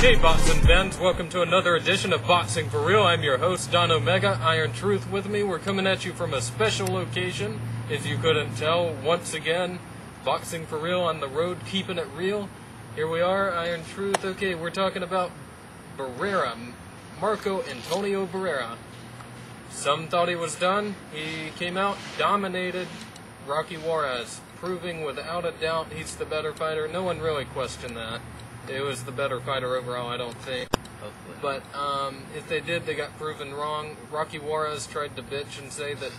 Hey boxing fans, welcome to another edition of Boxing for Real. I'm your host, Don Omega, Iron Truth with me. We're coming at you from a special location, if you couldn't tell. Once again, Boxing for Real on the road, keeping it real. Here we are, Iron Truth. Okay, we're talking about Barrera, Marco Antonio Barrera. Some thought he was done. He came out, dominated Rocky Juarez, proving without a doubt he's the better fighter. No one really questioned that. It was the better fighter overall, I don't think. Hopefully. But if they did, they got proven wrong. Rocky Juarez tried to bitch and say that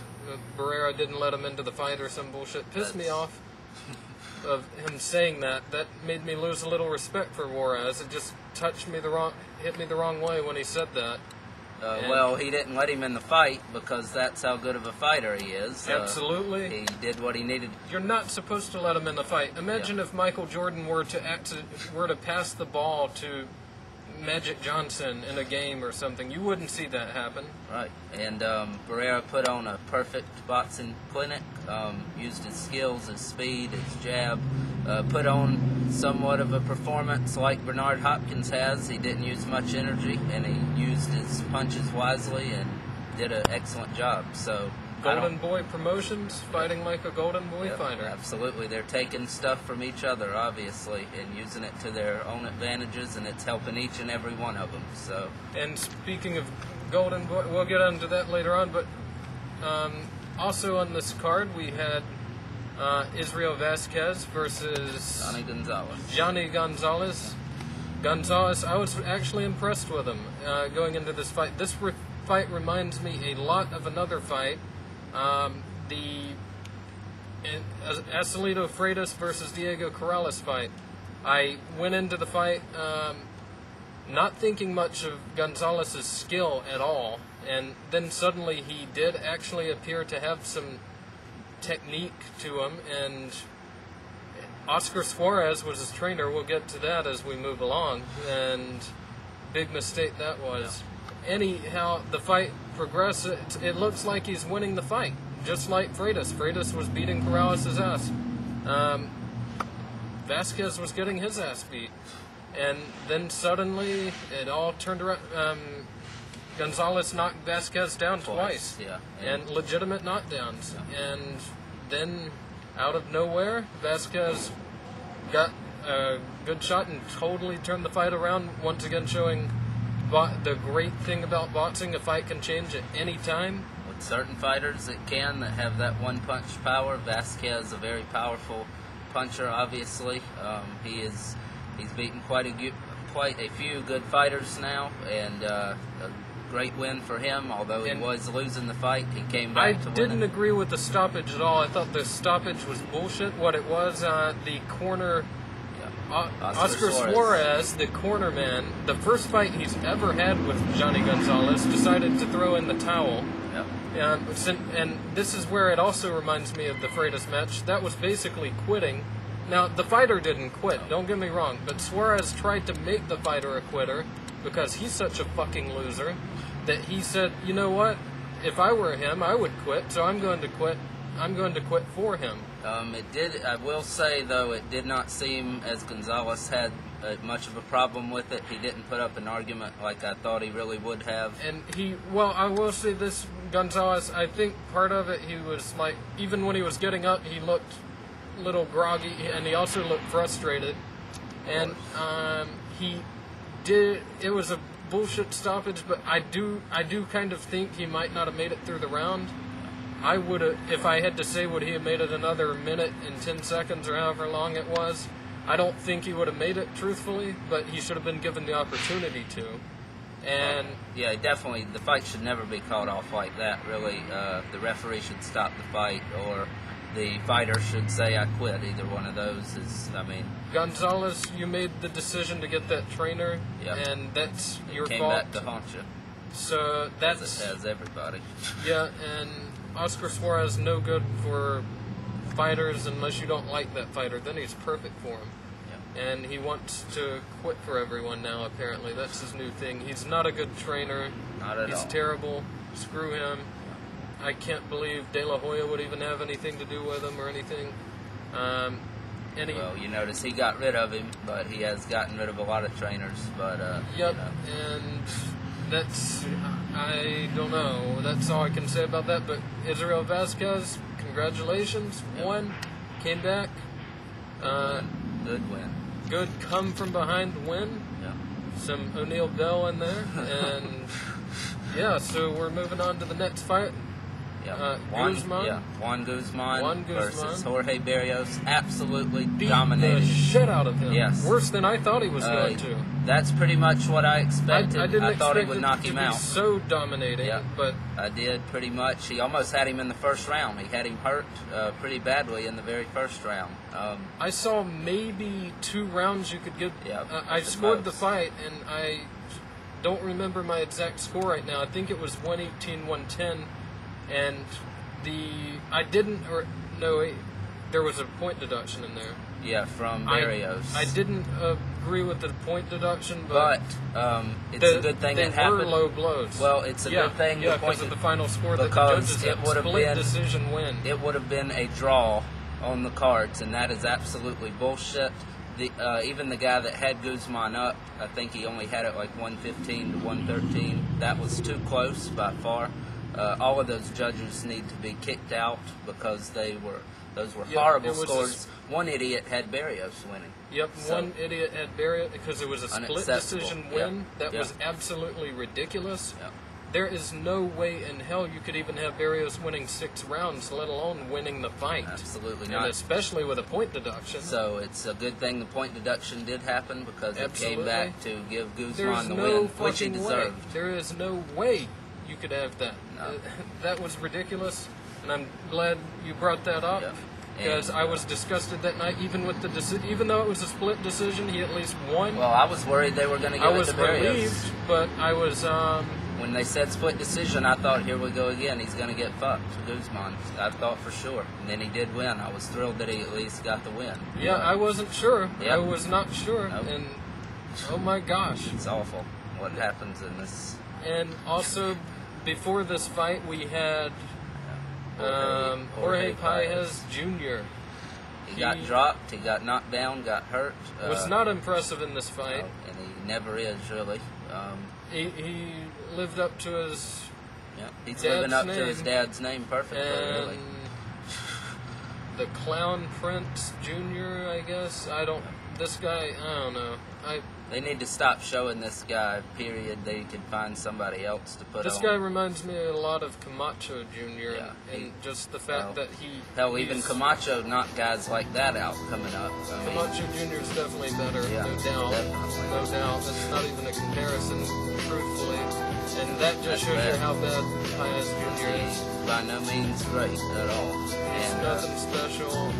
Barrera didn't let him into the fight or some bullshit. Pissed me off of him saying that. That made me lose a little respect for Juarez. It just hit me the wrong way when he said that. Well, he didn't let him in the fight because that's how good of a fighter he is. Absolutely. He did what he needed. You're not supposed to let him in the fight. Imagine if Michael Jordan were to pass the ball to Magic Johnson in a game or something. You wouldn't see that happen. Right. And Barrera put on a perfect boxing clinic, used his skills, his speed, his jab, put on somewhat of a performance like Bernard Hopkins has. He didn't use much energy, and he used his punches wisely and did an excellent job. So Golden Boy Promotions, fighting like a Golden Boy fighter. Absolutely. They're taking stuff from each other, obviously, and using it to their own advantages, and it's helping each and every one of them. So. And speaking of Golden Boy, we'll get into that later on, but also on this card we had Israel Vasquez versus Johnny Gonzalez. I was actually impressed with him going into this fight. This fight reminds me a lot of another fight. The Acelito Freitas versus Diego Corrales fight. I went into the fight not thinking much of Gonzalez's skill at all, and then suddenly he did actually appear to have some technique to him, and Oscar Suarez was his trainer. We'll get to that as we move along, and big mistake that was. Yeah. Anyhow, the fight progressed. It looks like he's winning the fight, just like Freitas. Freitas was beating Corrales' ass. Vasquez was getting his ass beat. And then suddenly, it all turned around. Gonzalez knocked Vasquez down twice. Yeah. And legitimate knockdowns. Yeah. And then, out of nowhere, Vasquez got a good shot and totally turned the fight around, once again showing the great thing about boxing: a fight can change at any time. With certain fighters that have that one-punch power. Vasquez, a very powerful puncher, obviously. He's beaten quite a few good fighters now, and a great win for him. Although he was losing the fight, he came back to win. I didn't agree with the stoppage at all. I thought the stoppage was bullshit. What it was, the corner... Oscar Suarez, the corner man, the first fight he's ever had with Johnny Gonzalez, decided to throw in the towel. Yep. And this is where it also reminds me of the Freitas match. That was basically quitting. Now, the fighter didn't quit, don't get me wrong, but Suarez tried to make the fighter a quitter because he's such a fucking loser that he said, you know what, if I were him, I would quit, so I'm going to quit. I'm going to quit for him. I will say, though, it did not seem as Gonzalez had much of a problem with it. He didn't put up an argument like I thought he really would have. And I will say this, Gonzalez, I think part of it, he was like, even when he was getting up, he looked a little groggy, and he also looked frustrated. And it was a bullshit stoppage, but I do kind of think he might not have made it through the round. I would have, if I had to say, would he have made it another minute and 10 seconds or however long it was? I don't think he would have made it, truthfully, but he should have been given the opportunity to. And yeah, definitely, the fight should never be called off like that, really. The referee should stop the fight, or the fighter should say, I quit. Either one of those is, Gonzalez, you made the decision to get that trainer, and that's your fault. Came back to haunt you. So that's... As it has everybody. Yeah, and Oscar Suarez, no good for fighters unless you don't like that fighter. Then he's perfect for him. Yeah. And he wants to quit for everyone now, apparently. That's his new thing. He's not a good trainer. Not at all. He's terrible. Screw him. I can't believe De La Hoya would even have anything to do with him or anything. Well, you notice he got rid of him, but he has gotten rid of a lot of trainers. But yep, and that's, I don't know. That's all I can say about that. But Israel Vasquez, congratulations, won, came back. Good win. Good come from behind win. Yeah. Some O'Neal Bell in there, and yeah. So we're moving on to the next fight. Yeah. Juan Guzman versus Guzman. Jorge Barrios. Absolutely Beat dominated. the shit out of him. Yes. Worse than I thought he was going to. That's pretty much what I expected. I didn't thought he expect would it knock to him be out. so dominating, Yeah. but I did pretty much. He almost had him in the first round. He had him hurt pretty badly in the very first round. I saw maybe 2 rounds you could get. Yeah, I the scored the most. fight, and I don't remember my exact score right now. I think it was 118, 110, and there was a point deduction in there. Yeah, from Barrios. I didn't agree with the point deduction, but it's a good thing it happened. They were low blows. Well, it's a good thing. Yeah, because of the final score that the because judges it had. would have Split been decision win. It would have been a draw on the cards, and that is absolutely bullshit. Even the guy that had Guzman up, I think he only had it like 115 to 113. That was too close by far. All of those judges need to be kicked out because those were horrible scores. One idiot had Barrios winning. Yep, one idiot had Barrios because it was a split decision win. Yep. That was absolutely ridiculous. Yep. There is no way in hell you could even have Barrios winning 6 rounds, let alone winning the fight. Absolutely and not. especially with a point deduction. So it's a good thing the point deduction did happen because it came back to give Guzman the no win, which he deserved. There is no way you could have that. No. That was ridiculous, and I'm glad you brought that up. Yep. Because I was disgusted that night, even with the even though it was a split decision, he at least won. Well, I was worried they were going to give it to Barrios. I was relieved, but I was. When they said split decision, I thought, here we go again. He's going to get fucked, Guzman. I thought for sure. And then he did win. I was thrilled that he at least got the win. Yeah, I wasn't sure. Yep. I was not sure. Nope. And oh my gosh. It's awful what happens in this. And also, before this fight, we had Jorge Paez Jr. He got dropped, he got knocked down, got hurt. Was not impressive in this fight. And he never is, really. He lived up to his he's living up to his dad's name perfectly, and really. The Clown Prince Jr., I guess. This guy, I don't know. They need to stop showing this guy, period. They can find somebody else to put on. This guy reminds me a lot of Camacho Jr. Yeah, and just the fact that even Camacho knocked guys like that out coming up. Camacho Jr. is definitely better, no doubt. Definitely. No doubt. That's not even a comparison, truthfully. And that just shows you how bad Paez Jr. is. By no means great at all. He's nothing special.